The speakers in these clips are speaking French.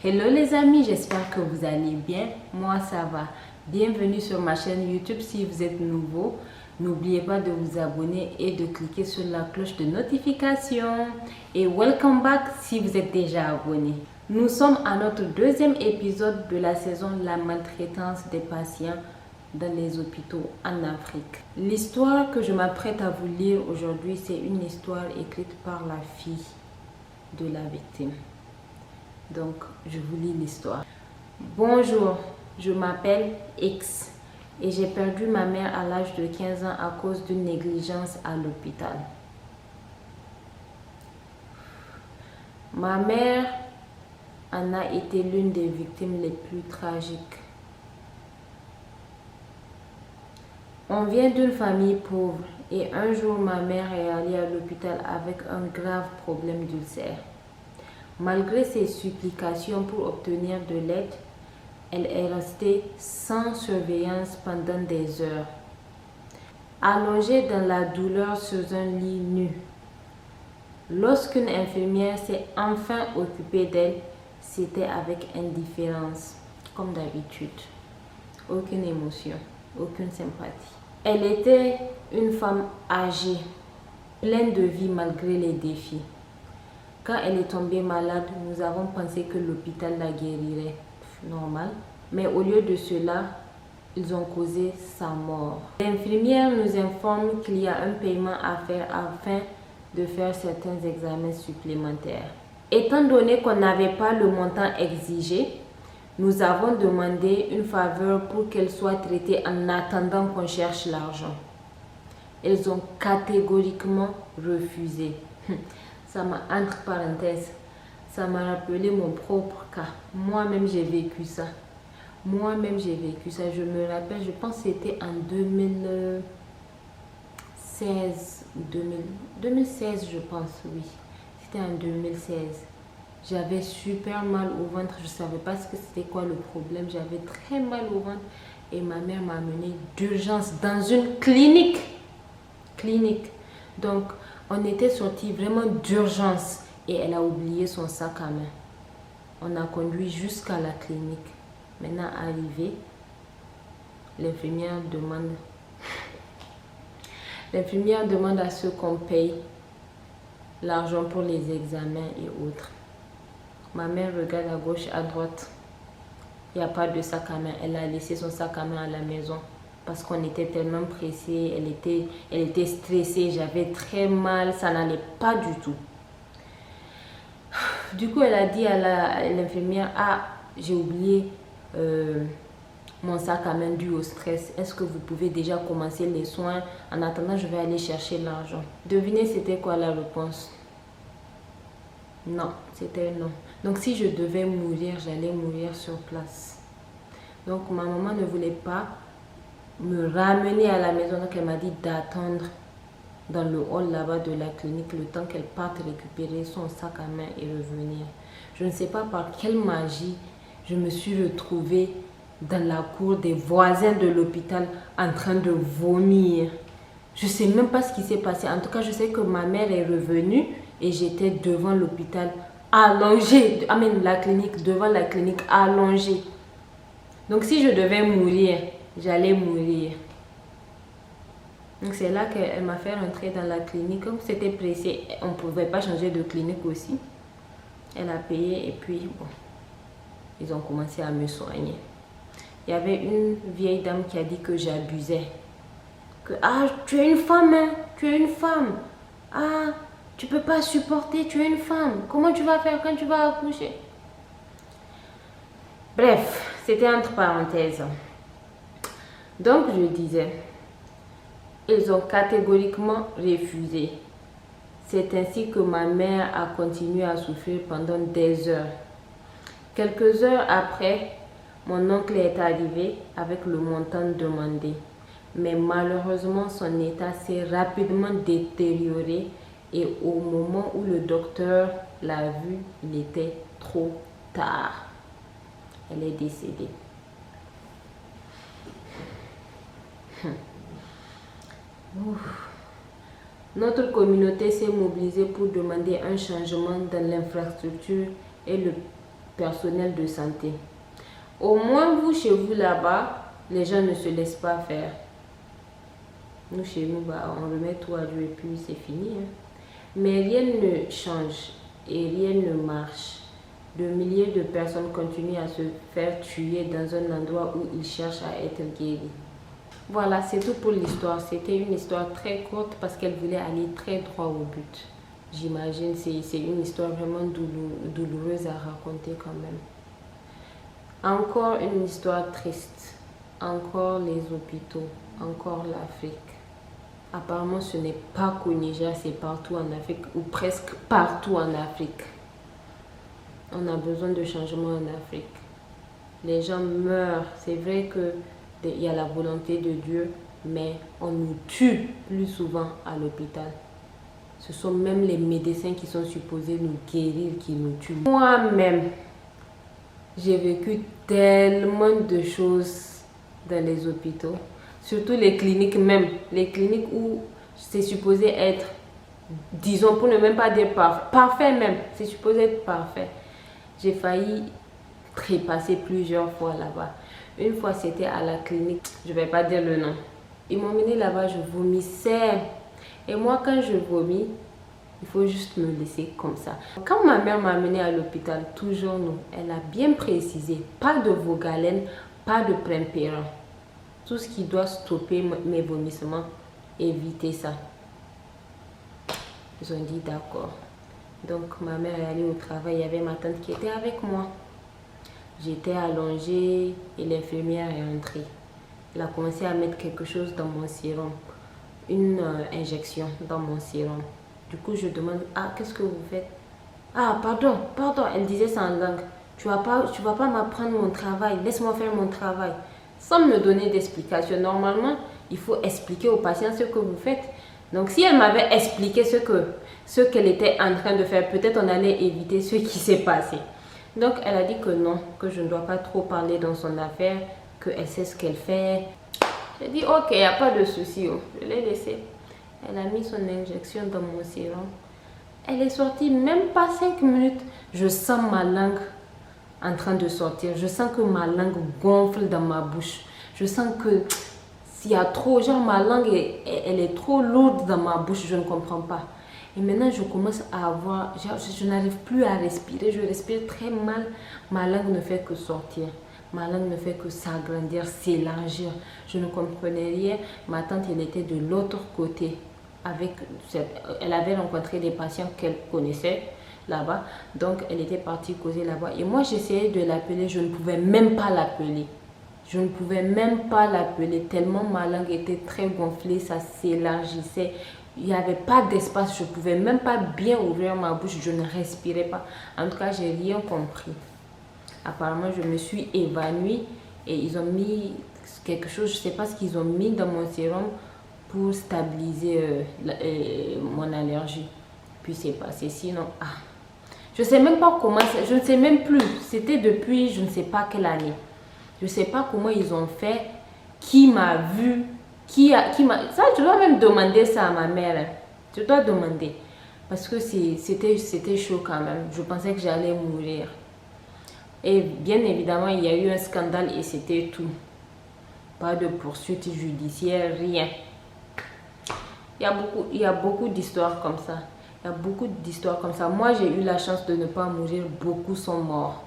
Hello les amis, j'espère que vous allez bien. Moi ça va. Bienvenue sur ma chaîne YouTube si vous êtes nouveau. N'oubliez pas de vous abonner et de cliquer sur la cloche de notification. Et welcome back si vous êtes déjà abonné. Nous sommes à notre deuxième épisode de la saison La maltraitance des patients dans les hôpitaux en Afrique. L'histoire que je m'apprête à vous lire aujourd'hui, c'est une histoire écrite par la fille de la victime. Donc, je vous lis l'histoire. Bonjour, je m'appelle X et j'ai perdu ma mère à l'âge de 15 ans à cause d'une négligence à l'hôpital. Ma mère en a été l'une des victimes les plus tragiques. On vient d'une famille pauvre et un jour ma mère est allée à l'hôpital avec un grave problème d'ulcère. Malgré ses supplications pour obtenir de l'aide, elle est restée sans surveillance pendant des heures, allongée dans la douleur sur un lit nu. Lorsqu'une infirmière s'est enfin occupée d'elle, c'était avec indifférence, comme d'habitude. Aucune émotion, aucune sympathie. Elle était une femme âgée, pleine de vie malgré les défis. Quand elle est tombée malade, nous avons pensé que l'hôpital la guérirait. Normal. Mais au lieu de cela, ils ont causé sa mort. L'infirmière nous informe qu'il y a un paiement à faire afin de faire certains examens supplémentaires. Étant donné qu'on n'avait pas le montant exigé, nous avons demandé une faveur pour qu'elle soit traitée en attendant qu'on cherche l'argent. Ils ont catégoriquement refusé. Ça m'a, entre parenthèses, ça m'a rappelé mon propre cas. Moi-même, j'ai vécu ça. Je me rappelle, je pense que c'était en 2016 ou 2016, je pense, oui. C'était en 2016. J'avais super mal au ventre. Je ne savais pas ce que c'était quoi le problème. J'avais très mal au ventre. Et ma mère m'a amenée d'urgence dans une clinique. Donc, on était sortis vraiment d'urgence et elle a oublié son sac à main. On a conduit jusqu'à la clinique. Maintenant arrivé, l'infirmière demande à ce qu'on paye l'argent pour les examens et autres. Ma mère regarde à gauche, à droite. Il n'y a pas de sac à main. Elle a laissé son sac à main à la maison. Parce qu'on était tellement pressés, elle était stressée, j'avais très mal, ça n'allait pas du tout. Du coup, elle a dit à l'infirmière, ah, j'ai oublié mon sac à main dû au stress. Est-ce que vous pouvez déjà commencer les soins? En attendant, je vais aller chercher l'argent. Devinez, c'était quoi la réponse? Non, c'était non. Donc, si je devais mourir, j'allais mourir sur place. Donc, ma maman ne voulait pas me ramener à la maison. Donc elle m'a dit d'attendre dans le hall là-bas de la clinique le temps qu'elle parte récupérer son sac à main et revenir. Je ne sais pas par quelle magie je me suis retrouvée dans la cour des voisins de l'hôpital en train de vomir. Je ne sais même pas ce qui s'est passé. En tout cas, je sais que ma mère est revenue et j'étais devant l'hôpital allongée. La clinique, devant la clinique allongée. Donc si je devais mourir, j'allais mourir. Donc c'est là qu'elle m'a fait rentrer dans la clinique. Comme c'était pressé, on ne pouvait pas changer de clinique aussi. Elle a payé et puis bon, ils ont commencé à me soigner. Il y avait une vieille dame qui a dit que j'abusais. Que ah, tu es une femme, hein? Tu es une femme. Ah, tu peux pas supporter, tu es une femme. Comment tu vas faire quand tu vas accoucher? Bref, c'était entre parenthèses. Donc, je disais, ils ont catégoriquement refusé. C'est ainsi que ma mère a continué à souffrir pendant des heures. Quelques heures après, mon oncle est arrivé avec le montant demandé. Mais malheureusement, son état s'est rapidement détérioré et au moment où le docteur l'a vu, il était trop tard. Elle est décédée. Notre communauté s'est mobilisée pour demander un changement dans l'infrastructure et le personnel de santé. Au moins, vous, chez vous, là-bas, les gens ne se laissent pas faire. Nous, chez nous, bah, on remet tout à Dieu et puis c'est fini. Hein. Mais rien ne change et rien ne marche. De milliers de personnes continuent à se faire tuer dans un endroit où ils cherchent à être guéris. Voilà, c'est tout pour l'histoire. C'était une histoire très courte parce qu'elle voulait aller très droit au but. J'imagine que c'est une histoire vraiment douloureuse à raconter quand même. Encore une histoire triste. Encore les hôpitaux. Encore l'Afrique. Apparemment, ce n'est pas qu'au Niger, c'est partout en Afrique ou presque partout en Afrique. On a besoin de changements en Afrique. Les gens meurent. C'est vrai qu'il y a la volonté de Dieu, mais on nous tue plus souvent à l'hôpital. Ce sont même les médecins qui sont supposés nous guérir qui nous tuent. Moi-même, j'ai vécu tellement de choses dans les hôpitaux. Surtout les cliniques même. Les cliniques où c'est supposé être, disons pour ne même pas dire parfait. Parfait même. C'est supposé être parfait. J'ai failli trépasser plusieurs fois là-bas. Une fois c'était à la clinique. Je ne vais pas dire le nom. Ils m'ont mené là-bas, je vomissais. Et moi quand je vomis, il faut juste me laisser comme ça. Quand ma mère m'a amenée à l'hôpital, toujours non, elle a bien précisé, pas de Vogalène, pas de Prempéran. Tout ce qui doit stopper mes vomissements, éviter ça. Ils ont dit d'accord. Donc ma mère est allée au travail, il y avait ma tante qui était avec moi. J'étais allongée et l'infirmière est entrée. Elle a commencé à mettre quelque chose dans mon sérum, une injection dans mon sérum. Du coup, je demande, ah, qu'est-ce que vous faites? Ah, pardon, elle disait ça en langue. Tu vas pas m'apprendre mon travail, laisse-moi faire mon travail. Sans me donner d'explication. Normalement, il faut expliquer aux patients ce que vous faites. Donc, si elle m'avait expliqué ce qu'elle était en train de faire, peut-être on allait éviter ce qui s'est passé. Donc, elle a dit que non, que je ne dois pas trop parler dans son affaire, qu'elle sait ce qu'elle fait. J'ai dit, ok, il n'y a pas de souci. Oh. Je l'ai laissé. Elle a mis son injection dans mon sérum. Elle est sortie, même pas 5 minutes. Je sens ma langue en train de sortir. Je sens que ma langue gonfle dans ma bouche. Je sens que s'il y a trop, genre ma langue, elle est trop lourde dans ma bouche. Je ne comprends pas. Et maintenant, je commence à avoir, je n'arrive plus à respirer. Je respire très mal. Ma langue ne fait que sortir. Ma langue ne fait que s'agrandir, s'élargir. Je ne comprenais rien. Ma tante, elle était de l'autre côté. Elle avait rencontré des patients qu'elle connaissait là-bas. Donc, elle était partie causer là-bas. Et moi, j'essayais de l'appeler. Je ne pouvais même pas l'appeler. Je ne pouvais même pas l'appeler. Tellement ma langue était très gonflée. Ça s'élargissait. Il n'y avait pas d'espace. Je ne pouvais même pas bien ouvrir ma bouche. Je ne respirais pas. En tout cas, je n'ai rien compris. Apparemment, je me suis évanouie. Et ils ont mis quelque chose. Je ne sais pas ce qu'ils ont mis dans mon sérum pour stabiliser mon allergie. Puis c'est passé. Sinon, je ne sais même pas comment, je ne sais même plus. C'était depuis je ne sais pas quelle année. Je ne sais pas comment ils ont fait, qui m'a vu, ça, je dois même demander ça à ma mère. Hein. Je dois demander. Parce que c'était chaud quand même. Je pensais que j'allais mourir. Et bien évidemment, il y a eu un scandale et c'était tout. Pas de poursuite judiciaire, rien. Il y a beaucoup d'histoires comme ça. Il y a beaucoup d'histoires comme ça. Moi, j'ai eu la chance de ne pas mourir. Beaucoup sont morts.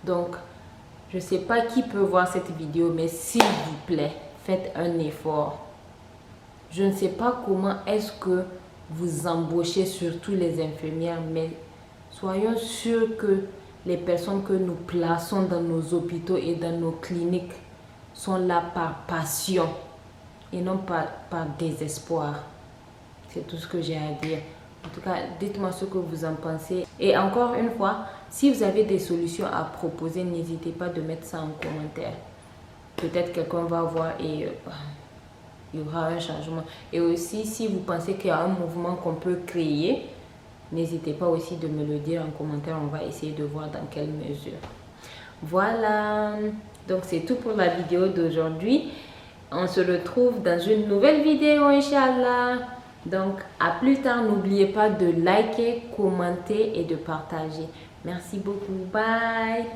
Donc, je ne sais pas qui peut voir cette vidéo, mais s'il vous plaît, faites un effort. Je ne sais pas comment est-ce que vous embauchez surtout les infirmières, mais soyons sûrs que les personnes que nous plaçons dans nos hôpitaux et dans nos cliniques sont là par passion. Et non pas par désespoir. C'est tout ce que j'ai à dire. En tout cas, dites-moi ce que vous en pensez. Et encore une fois, si vous avez des solutions à proposer, n'hésitez pas de mettre ça en commentaire. Peut-être quelqu'un va voir et il y aura un changement. Et aussi, si vous pensez qu'il y a un mouvement qu'on peut créer, n'hésitez pas aussi de me le dire en commentaire. On va essayer de voir dans quelle mesure. Voilà. Donc, c'est tout pour la vidéo d'aujourd'hui. On se retrouve dans une nouvelle vidéo, Inch'Allah. Donc, à plus tard. N'oubliez pas de liker, commenter et de partager. Merci beaucoup. Bye.